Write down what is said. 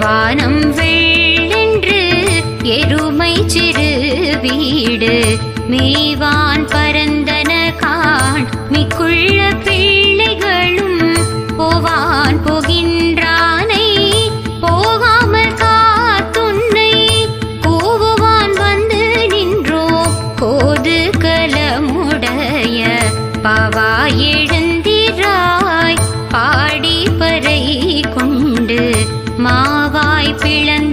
வானம் வெள்ளென்று எருமை சிறு வீடு மேவான் பரந்தன காண் மிக்குள்ள பிள்ளைகளும் போவான் போகின்றானை போகாமல் காத்துன்னை கூவுவான் வந்து நின்றோம் கோது கலமுடைய பாவா எழுந்திராய் பாடி பறை கொண்டு மாவாய் பிளந்த